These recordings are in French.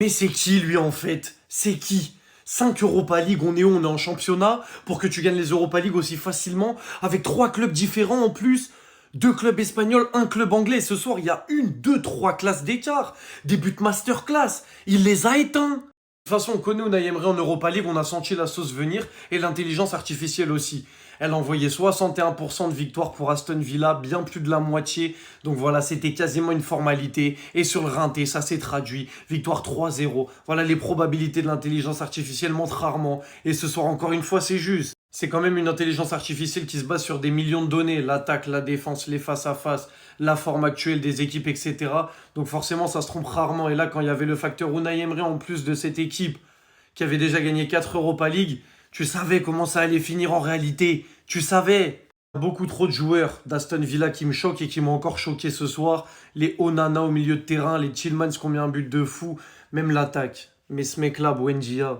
Mais c'est qui lui en fait? C'est qui? 5 Europa League, on est où? On est en championnat pour que tu gagnes les Europa League aussi facilement avec 3 clubs différents en plus. 2 clubs espagnols, un club anglais. Ce soir, il y a 1, 2, 3 classes d'écart. Des buts masterclass. Il les a éteints. De toute façon, on connaît Unai Emery en Europa League, on a senti la sauce venir et l'intelligence artificielle aussi. Elle a envoyé 61% de victoire pour Aston Villa, bien plus de la moitié. Donc voilà, c'était quasiment une formalité. Et sur le rinté, ça s'est traduit. Victoire 3-0. Voilà, les probabilités de l'intelligence artificielle montent rarement. Et ce soir, encore une fois, c'est juste. C'est quand même une intelligence artificielle qui se base sur des millions de données. L'attaque, la défense, les face-à-face, la forme actuelle des équipes, etc. Donc forcément, ça se trompe rarement. Et là, quand il y avait le facteur Unai Emery en plus de cette équipe qui avait déjà gagné 4 Europa League, tu savais comment ça allait finir en réalité. Tu savais. Beaucoup trop de joueurs d'Aston Villa qui me choquent et qui m'ont encore choqué ce soir. Les Onana au milieu de terrain, les Tillmans qui ont mis un but de fou. Même l'attaque. Mais ce mec-là, Buendia,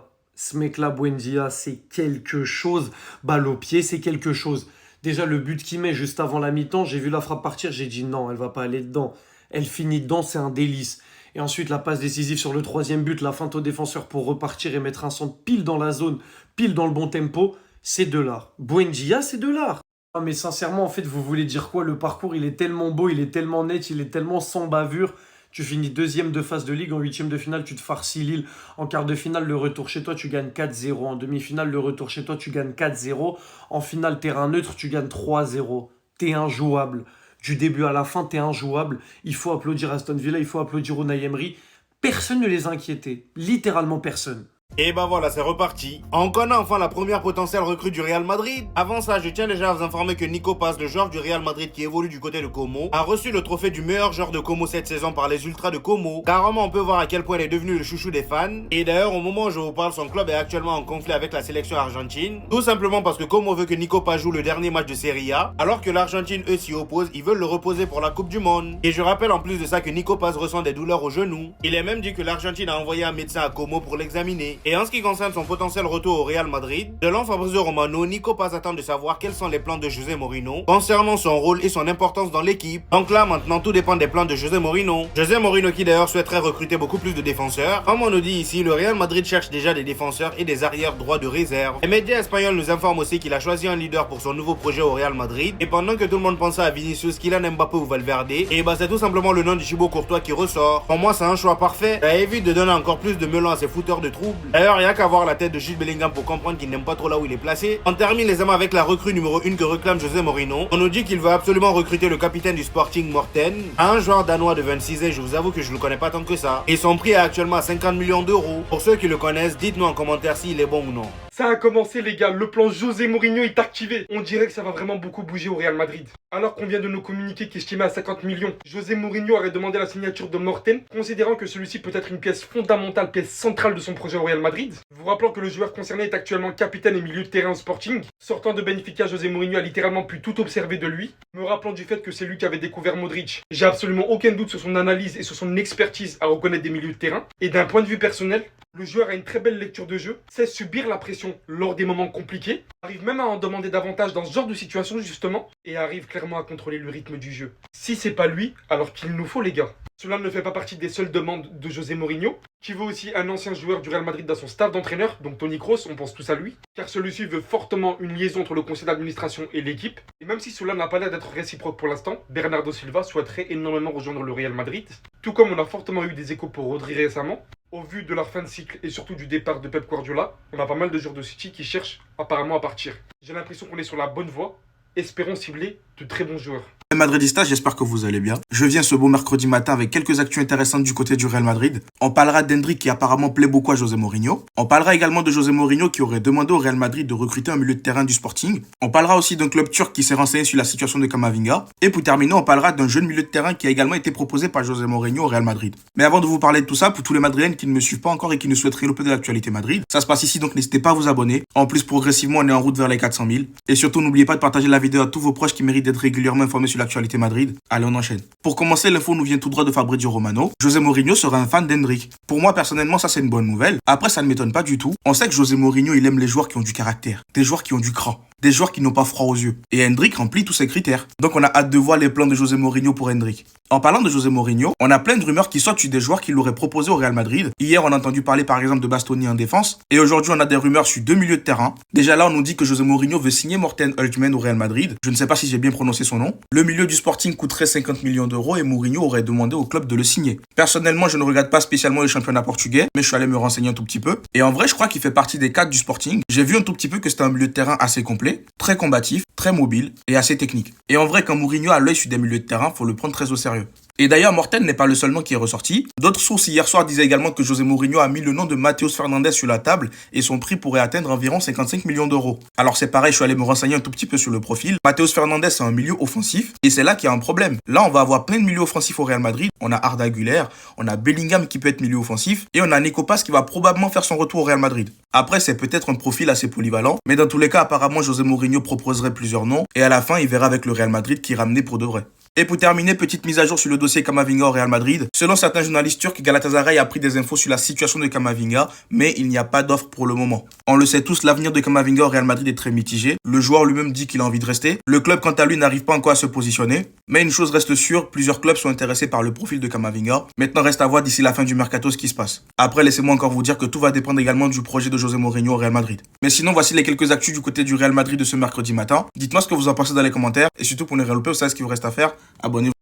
c'est quelque chose. Balle au pied, c'est quelque chose. Déjà, le but qu'il met juste avant la mi-temps, j'ai vu la frappe partir, j'ai dit non, elle va pas aller dedans. Elle finit dedans, c'est un délice. Et ensuite, la passe décisive sur le troisième but, la feinte au défenseur pour repartir et mettre un centre pile dans la zone, pile dans le bon tempo, c'est de l'art. Buendia, c'est de l'art. Ah, mais sincèrement, en fait, vous voulez dire quoi? Le parcours, il est tellement beau, il est tellement net, il est tellement sans bavure. Tu finis deuxième de phase de ligue, en huitième de finale, tu te farcis Lille. En quart de finale, le retour chez toi, tu gagnes 4-0. En demi-finale, le retour chez toi, tu gagnes 4-0. En finale, terrain neutre, tu gagnes 3-0. T'es injouable. Du début à la fin, t'es injouable. Il faut applaudir Aston Villa, il faut applaudir Unai Emery. Personne ne les inquiétait. Littéralement personne. Et bah voilà, c'est reparti. On connaît enfin la première potentielle recrue du Real Madrid. Avant ça, je tiens déjà à vous informer que Nico Paz, le joueur du Real Madrid qui évolue du côté de Como, a reçu le trophée du meilleur joueur de Como cette saison par les Ultras de Como. Carrément, on peut voir à quel point il est devenu le chouchou des fans. Et d'ailleurs, au moment où je vous parle, son club est actuellement en conflit avec la sélection argentine. Tout simplement parce que Como veut que Nico Paz joue le dernier match de Serie A, alors que l'Argentine, eux, s'y opposent. Ils veulent le reposer pour la Coupe du Monde. Et je rappelle en plus de ça que Nico Paz ressent des douleurs au genou. Il est même dit que l'Argentine a envoyé un médecin à Como pour l'examiner. Et en ce qui concerne son potentiel retour au Real Madrid, selon Fabrizio Romano, Nico Paz attend de savoir quels sont les plans de José Mourinho concernant son rôle et son importance dans l'équipe. Donc là, maintenant, tout dépend des plans de José Mourinho. José Mourinho qui d'ailleurs souhaiterait recruter beaucoup plus de défenseurs. Comme on nous dit ici, le Real Madrid cherche déjà des défenseurs et des arrières droits de réserve. Les médias espagnols nous informent aussi qu'il a choisi un leader pour son nouveau projet au Real Madrid. Et pendant que tout le monde pensait à Vinicius, Kylian Mbappé ou Valverde, et bah c'est tout simplement le nom de Thibaut Courtois qui ressort. Pour moi, c'est un choix parfait. Ça évite de donner encore plus de melon à ces fouteurs de troubles. D'ailleurs, il n'y a qu'à voir la tête de Jude Bellingham pour comprendre qu'il n'aime pas trop là où il est placé. On termine les aimants avec la recrue numéro 1 que réclame José Mourinho. On nous dit qu'il veut absolument recruter le capitaine du Sporting Morten, un joueur danois de 26 ans. Je vous avoue que je le connais pas tant que ça. Et son prix est actuellement à 50 millions d'euros. Pour ceux qui le connaissent, dites-nous en commentaire s'il est bon ou non. Ça a commencé les gars, le plan José Mourinho est activé. On dirait que ça va vraiment beaucoup bouger au Real Madrid. Alors qu'on vient de nous communiquer qu'estimé à 50 millions, José Mourinho aurait demandé la signature de Morten, considérant que celui-ci peut être une pièce fondamentale, pièce centrale de son projet au Real Madrid. Vous rappelant que le joueur concerné est actuellement capitaine et milieu de terrain au Sporting. Sortant de Benfica, José Mourinho a littéralement pu tout observer de lui, me rappelant du fait que c'est lui qui avait découvert Modric. J'ai absolument aucun doute sur son analyse et sur son expertise à reconnaître des milieux de terrain. Et d'un point de vue personnel, le joueur a une très belle lecture de jeu, sait subir la pression lors des moments compliqués, arrive même à en demander davantage dans ce genre de situation justement, et arrive clairement à contrôler le rythme du jeu. Si c'est pas lui, alors qu'il nous faut les gars. Cela ne fait pas partie des seules demandes de José Mourinho, qui veut aussi un ancien joueur du Real Madrid dans son staff d'entraîneur, donc Toni Kroos, on pense tous à lui, car celui-ci veut fortement une liaison entre le conseil d'administration et l'équipe, et même si cela n'a pas l'air d'être réciproque pour l'instant, Bernardo Silva souhaiterait énormément rejoindre le Real Madrid, tout comme on a fortement eu des échos pour Rodri récemment. Au vu de leur fin de cycle et surtout du départ de Pep Guardiola, on a pas mal de joueurs de City qui cherchent apparemment à partir. J'ai l'impression qu'on est sur la bonne voie, espérons cibler de très bons joueurs. Madridista, j'espère que vous allez bien. Je viens ce beau mercredi matin avec quelques actus intéressantes du côté du Real Madrid. On parlera d'Hendrick qui apparemment plaît beaucoup à José Mourinho. On parlera également de José Mourinho qui aurait demandé au Real Madrid de recruter un milieu de terrain du Sporting. On parlera aussi d'un club turc qui s'est renseigné sur la situation de Camavinga. Et pour terminer, on parlera d'un jeune milieu de terrain qui a également été proposé par José Mourinho au Real Madrid. Mais avant de vous parler de tout ça, pour tous les Madrilènes qui ne me suivent pas encore et qui ne souhaiteraient louper de l'actualité Madrid, ça se passe ici donc n'hésitez pas à vous abonner. En plus, progressivement, on est en route vers les 400 000. Et surtout, n'oubliez pas de partager la vidéo à tous vos proches qui méritent d'être régulièrement informés sur l'actualité Madrid. Allez, on enchaîne. Pour commencer, l'info nous vient tout droit de Fabrizio Romano. José Mourinho sera un fan d'Hendrick. Pour moi, personnellement, ça c'est une bonne nouvelle. Après, ça ne m'étonne pas du tout. On sait que José Mourinho, il aime les joueurs qui ont du caractère. Des joueurs qui ont du cran. des joueurs qui n'ont pas froid aux yeux. Et Hendrick remplit tous ces critères. Donc on a hâte de voir les plans de José Mourinho pour Hendrick. En parlant de José Mourinho, on a plein de rumeurs qui sortent sur des joueurs qui l'auraient proposé au Real Madrid. Hier, on a entendu parler par exemple de Bastoni en défense. Et aujourd'hui, on a des rumeurs sur 2 milieux de terrain. Déjà là, on nous dit que José Mourinho veut signer Morten Hultman au Real Madrid. Je ne sais pas si j'ai bien prononcé son nom. Le milieu du Sporting coûterait 50 millions d'euros et Mourinho aurait demandé au club de le signer. Personnellement, je ne regarde pas spécialement le championnat portugais, mais je suis allé me renseigner un tout petit peu. Et en vrai, je crois qu'il fait partie des cadres du Sporting. J'ai vu un tout petit peu que c'était un milieu de terrain assez complet, très combatif, très mobile et assez technique. Et en vrai, quand Mourinho a l'œil sur des milieux de terrain, faut le prendre très au sérieux. Et d'ailleurs, Morten n'est pas le seul nom qui est ressorti. D'autres sources hier soir disaient également que José Mourinho a mis le nom de Matheus Fernandes sur la table et son prix pourrait atteindre environ 55 millions d'euros. Alors c'est pareil, je suis allé me renseigner un tout petit peu sur le profil. Matheus Fernandes c'est un milieu offensif et c'est là qu'il y a un problème. Là, on va avoir plein de milieux offensifs au Real Madrid. On a Arda Güler, on a Bellingham qui peut être milieu offensif et on a Nico Paz qui va probablement faire son retour au Real Madrid. Après, c'est peut-être un profil assez polyvalent, mais dans tous les cas, apparemment, José Mourinho proposerait plusieurs noms et à la fin, il verra avec le Real Madrid qui ramenait pour de vrai. Et pour terminer, petite mise à jour sur le dossier Camavinga au Real Madrid. Selon certains journalistes turcs, Galatasaray a pris des infos sur la situation de Camavinga, mais il n'y a pas d'offre pour le moment. On le sait tous, l'avenir de Camavinga au Real Madrid est très mitigé. Le joueur lui-même dit qu'il a envie de rester. Le club, quant à lui, n'arrive pas encore à se positionner. Mais une chose reste sûre, plusieurs clubs sont intéressés par le profil de Camavinga. Maintenant, reste à voir d'ici la fin du mercato ce qui se passe. Après, laissez-moi encore vous dire que tout va dépendre également du projet de José Mourinho au Real Madrid. Mais sinon, voici les quelques actus du côté du Real Madrid de ce mercredi matin. Dites-moi ce que vous en pensez dans les commentaires. Et surtout, pour ne rien louper, vous savez ce qu'il vous reste à faire. Abonnez-vous.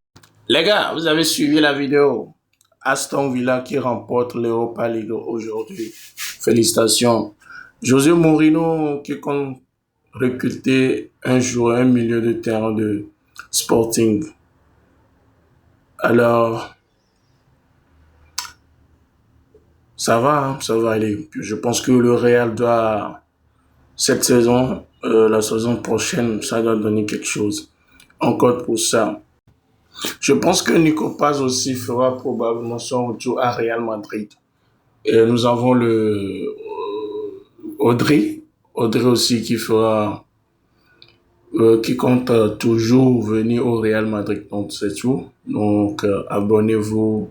Les gars, vous avez suivi la vidéo. Aston Villa qui remporte l'Europa League aujourd'hui. Félicitations. José Mourinho qui compte recruter un joueur, un milieu de terrain de Sporting. Alors, ça va aller. Je pense que le Real doit, cette saison, la saison prochaine, ça doit donner quelque chose. Encore pour ça. Je pense que Nico Paz aussi fera probablement son retour à Real Madrid. Et nous avons Audrey aussi qui fera, qui compte toujours venir au Real Madrid. Donc c'est tout. Donc abonnez-vous,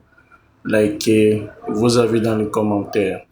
likez, vos avis dans les commentaires.